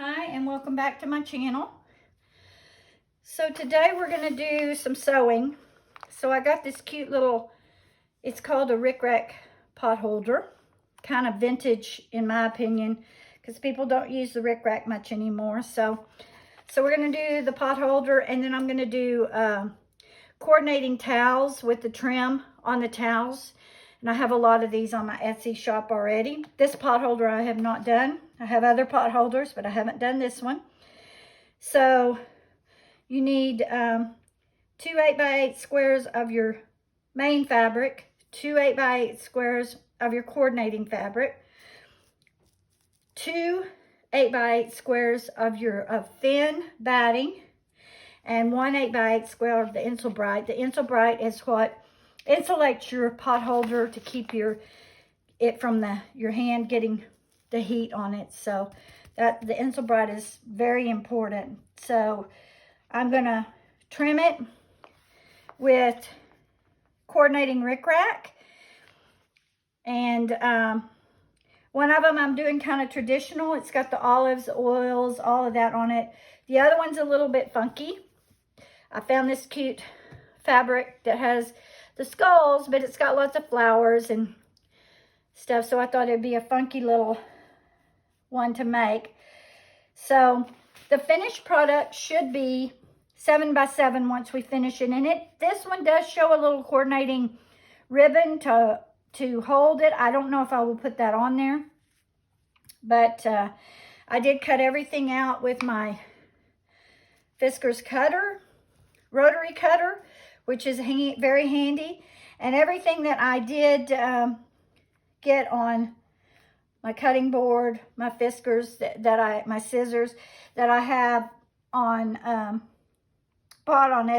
Hi, and welcome back to my channel. So today we're going to do some sewing. So I got this cute little, it's called a Rickrack pot holder. Kind of vintage in my opinion, because people don't use the Rickrack much anymore. So we're going to do the pot holder, and then I'm going to do coordinating towels with the trim on the towels. And I have a lot of these on my Etsy shop already. This pot holder I have not done. I have other pot holders, but I haven't done this one. So you need 2 8x8 squares of your main fabric, 2 8x8 squares of your coordinating fabric, 2 8x8 squares of your thin batting, and 1 8x8 square of the Insel Bright. The Insel Bright is what insulates your pot holder to keep it from your hand getting the heat on it. So that the Insel Bright is very important. So I'm gonna trim it with coordinating Rickrack, and one of them I'm doing kind of traditional. It's got the olives, oils, all of that on it. The other one's a little bit funky. I found this cute fabric that has the skulls, but it's got lots of flowers and stuff, so I thought it'd be a funky little one to make. So the finished product should be 7 by 7 once we finish it. And this one does show a little coordinating ribbon to hold it. I don't know if I will put that on there, but I did cut everything out with my Fiskars cutter, rotary cutter, which is very handy. And everything that I did get on my cutting board, my Fiskars my scissors that I have on bought on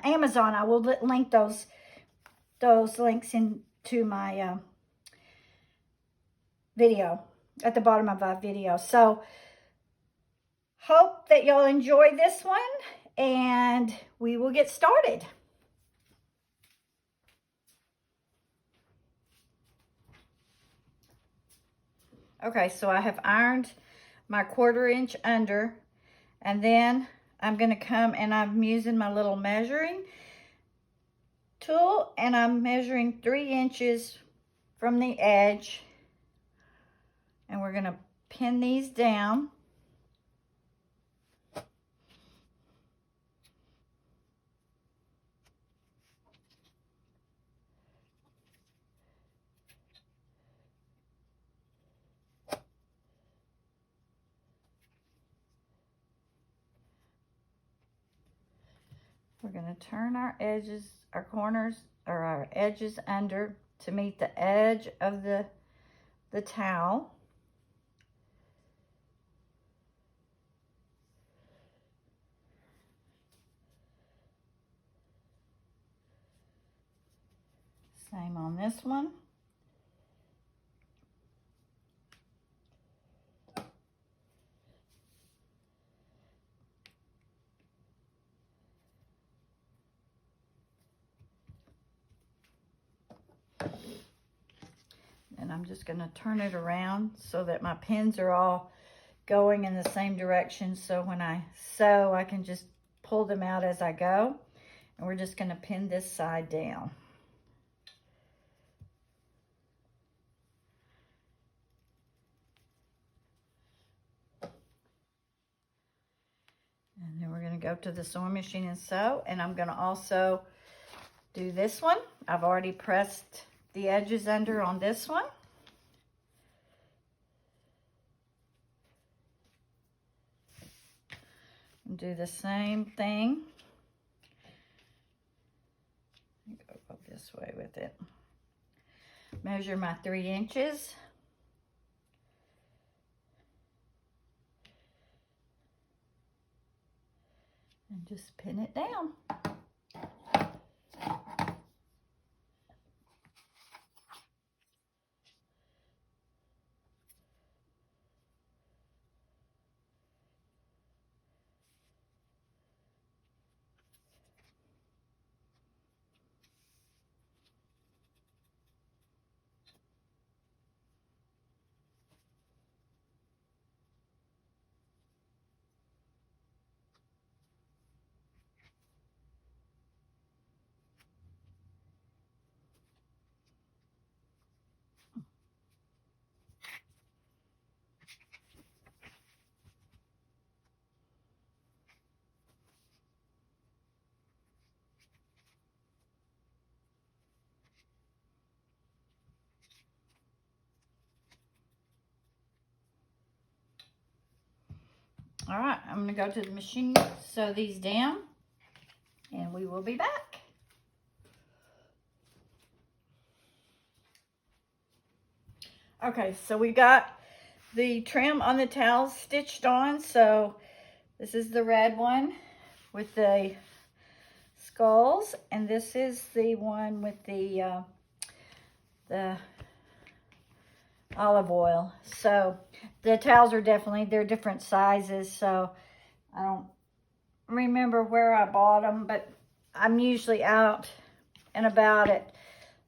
Amazon. I will link those links into my video at the bottom of our video. So hope that you'll enjoy this one, and we will get started. Okay, so I have ironed my 1/4 inch under, and then I'm going to come and I'm using my little measuring tool, and I'm measuring 3 inches from the edge, and we're going to pin these down. We're going to turn our edges, our corners, or our edges under to meet the edge of the towel. Same on this one. And I'm just going to turn it around so that my pins are all going in the same direction. So when I sew, I can just pull them out as I go. And we're just going to pin this side down. And then we're going to go to the sewing machine and sew. And I'm going to also do this one. I've already pressed the edges under on this one. And do the same thing. Go this way with it. Measure my 3 inches. And just pin it down. All right, I'm gonna go to the machine, sew these down, and we will be back. Okay, so we got the trim on the towels stitched on. So this is the red one with the skulls, and this is the one with the olive oil. So the towels are they're different sizes, so I don't remember where I bought them, but I'm usually out and about at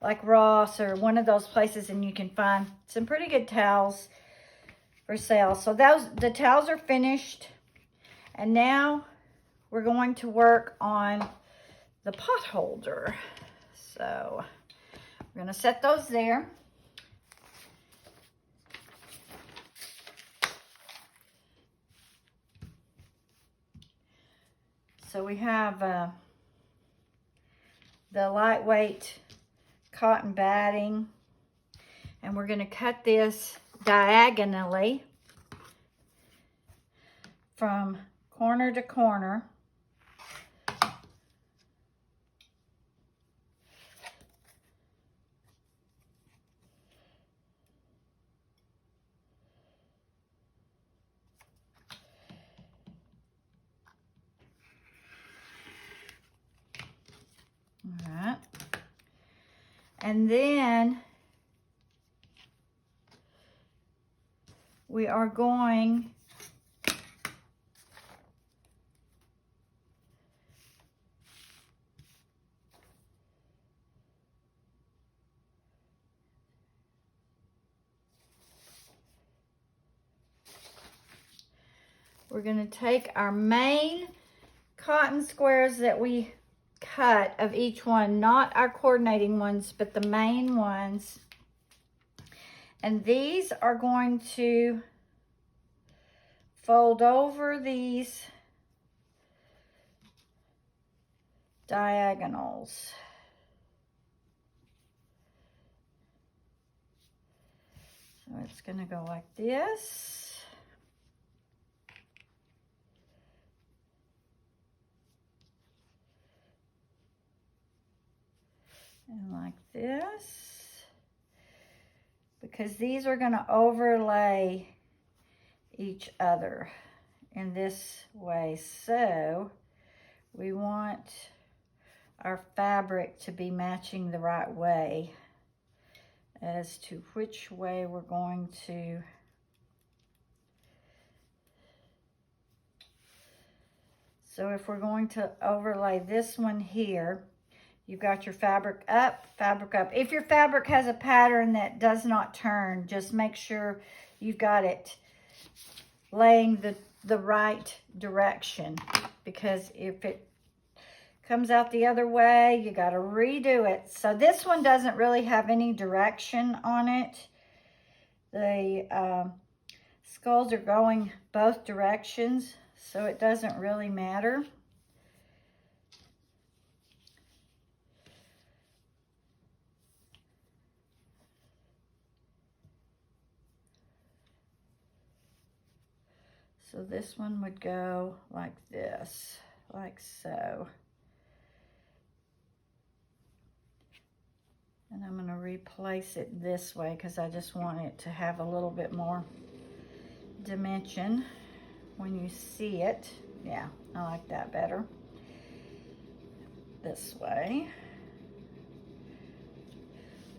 like Ross or one of those places, and you can find some pretty good towels for sale. So the towels are finished, and now we're going to work on the pot holder. So we're going to set those there. So we have the lightweight cotton batting, and we're going to cut this diagonally from corner to corner. All right. And then we are going to take our main cotton squares that we cut of each one, not our coordinating ones, but the main ones. And these are going to fold over these diagonals. So it's going to go like this. And like this, because these are going to overlay each other in this way. So we want our fabric to be matching the right way as to which way we're going to so if we're going to overlay this one here, you've got your fabric up, fabric up. If your fabric has a pattern that does not turn, just make sure you've got it laying the right direction, because if it comes out the other way, you got to redo it. So this one doesn't really have any direction on it. The skulls are going both directions, so it doesn't really matter. So this one would go like this, like so. And I'm going to replace it this way because I just want it to have a little bit more dimension when you see it. Yeah, I like that better. This way.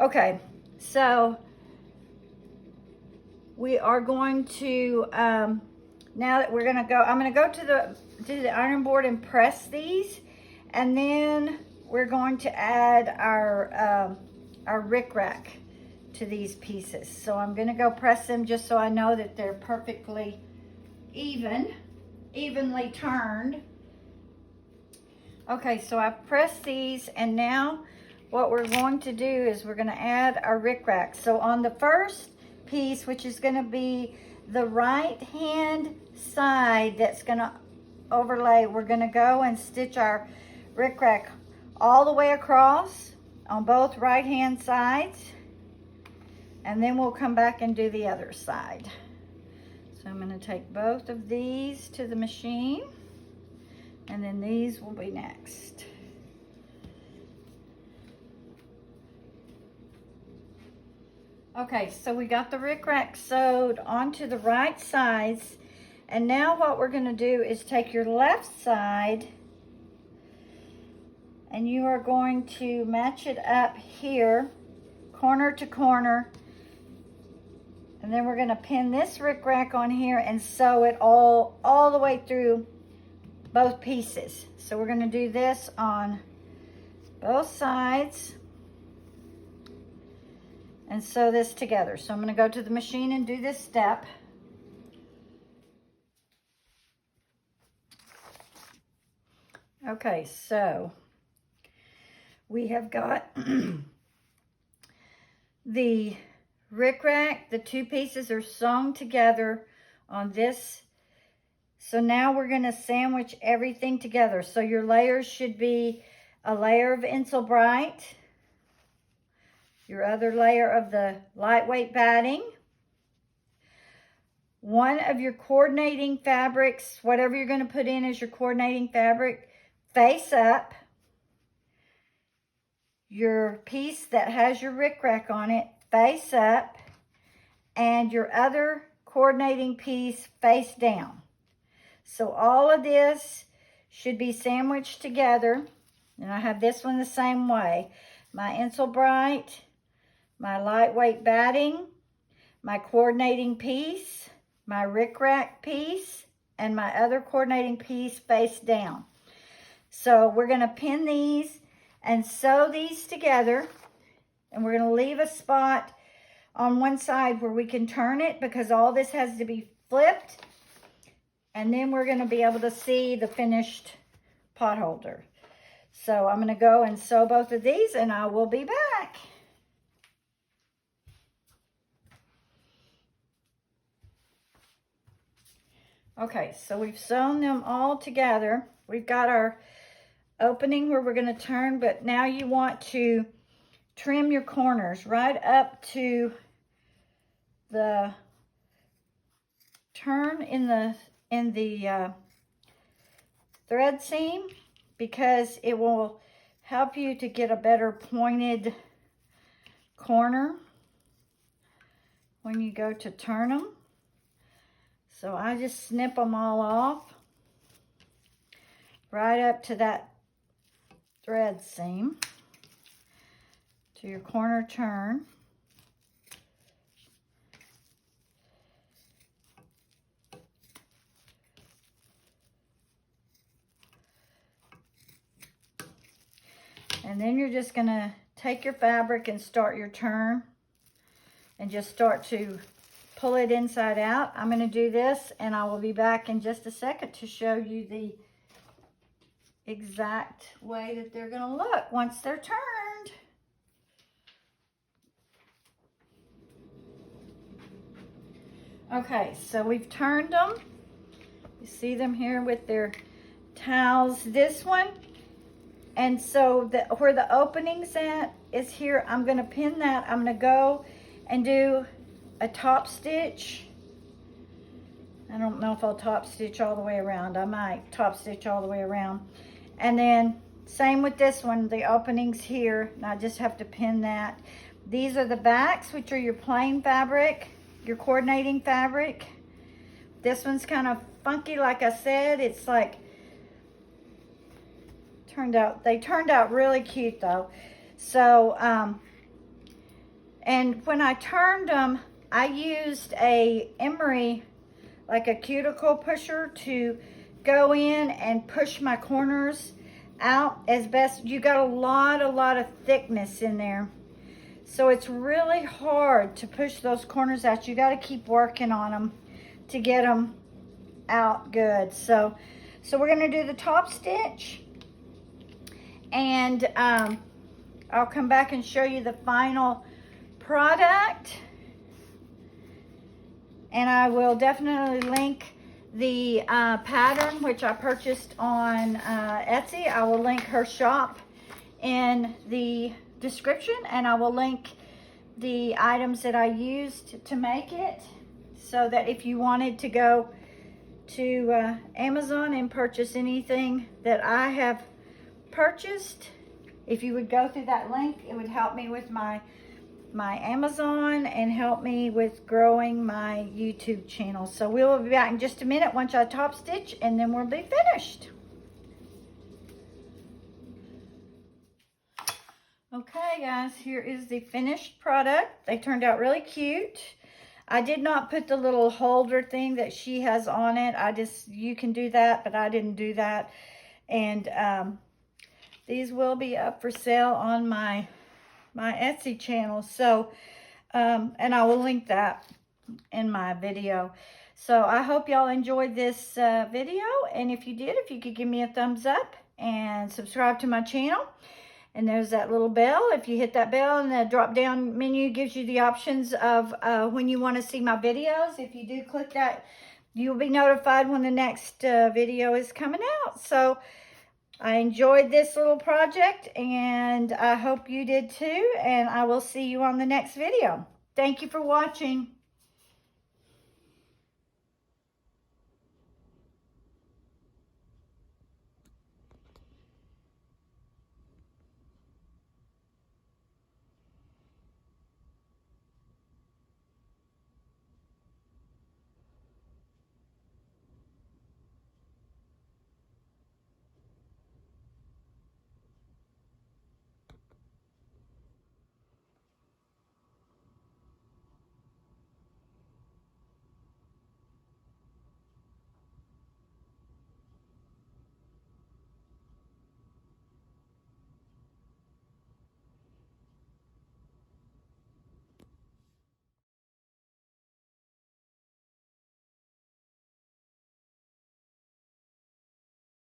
Okay, so we are going to, now that we're going to go, I'm going to go to the iron board and press these, and then we're going to add our Rickrack to these pieces. So I'm going to go press them just so I know that they're perfectly evenly turned. Okay, so I've pressed these, and now what we're going to do is we're going to add our Rickrack. So on the first piece, which is going to be the right hand side that's going to overlay, we're going to go and stitch our Rickrack all the way across on both right hand sides, and then we'll come back and do the other side. So So I'm going to take both of these to the machine, and then these will be next. Okay, so we got the Rickrack sewed onto the right sides, and now what we're going to do is take your left side and you are going to match it up here, corner to corner, and then we're going to pin this Rickrack on here and sew it all the way through both pieces. So we're going to do this on both sides and sew this together. So I'm going to go to the machine and do this step. Okay, so we have got the Rickrack, the two pieces are sewn together on this. So now we're going to sandwich everything together. So your layers should be a layer of Insul Bright, your other layer of the lightweight batting, one of your coordinating fabrics, whatever you're going to put in as your coordinating fabric, face up, your piece that has your Rickrack on it, face up, and your other coordinating piece face down. So all of this should be sandwiched together, and I have this one the same way. My Insul Bright, my lightweight batting, my coordinating piece, my Rickrack piece, and my other coordinating piece face down. So we're going to pin these and sew these together, and we're going to leave a spot on one side where we can turn it because all this has to be flipped, and then we're going to be able to see the finished potholder. So I'm going to go and sew both of these, and I will be back. Okay, so we've sewn them all together. We've got our opening where we're going to turn, but now you want to trim your corners right up to the turn in the thread seam, because it will help you to get a better pointed corner when you go to turn them. So I just snip them all off right up to that thread seam, to your corner turn. And then you're just going to take your fabric and start your turn and just start to pull it inside out. I'm going to do this, and I will be back in just a second to show you the exact way that they're going to look once they're turned. Okay, so we've turned them. You see them here with their towels. This one, and so where the opening's at is here. I'm going to pin that. I'm going to go and do a top stitch. I don't know if I'll top stitch all the way around. I might top stitch all the way around. And then same with this one, the opening's here, and I just have to pin that. These are the backs, which are your plain fabric, your coordinating fabric. This one's kind of funky, like I said. It's like, they turned out really cute though. So, and when I turned them, I used a emery, like a cuticle pusher, to go in and push my corners out as best. You got a lot of thickness in there, so it's really hard to push those corners out. You got to keep working on them to get them out good. So we're going to do the top stitch, and I'll come back and show you the final product, and I will definitely link the pattern, which I purchased on Etsy. I will link her shop in the description, and I will link the items that I used to make it. so that if you wanted to go to Amazon and purchase anything that I have purchased, if you would go through that link, it would help me with my Amazon and help me with growing my YouTube channel. So we will be back in just a minute once I top stitch, and then we'll be finished. Okay guys, here is the finished product. They turned out really cute. I did not put the little holder thing that she has on it. You can do that, but I didn't do that. And these will be up for sale on my Etsy channel. So, and I will link that in my video. So I hope y'all enjoyed this video. And if you did, if you could give me a thumbs up and subscribe to my channel. And there's that little bell. If you hit that bell, and the drop down menu gives you the options of when you want to see my videos. If you do click that, you'll be notified when the next video is coming out. So I enjoyed this little project, and I hope you did too. And I will see you on the next video. Thank you for watching.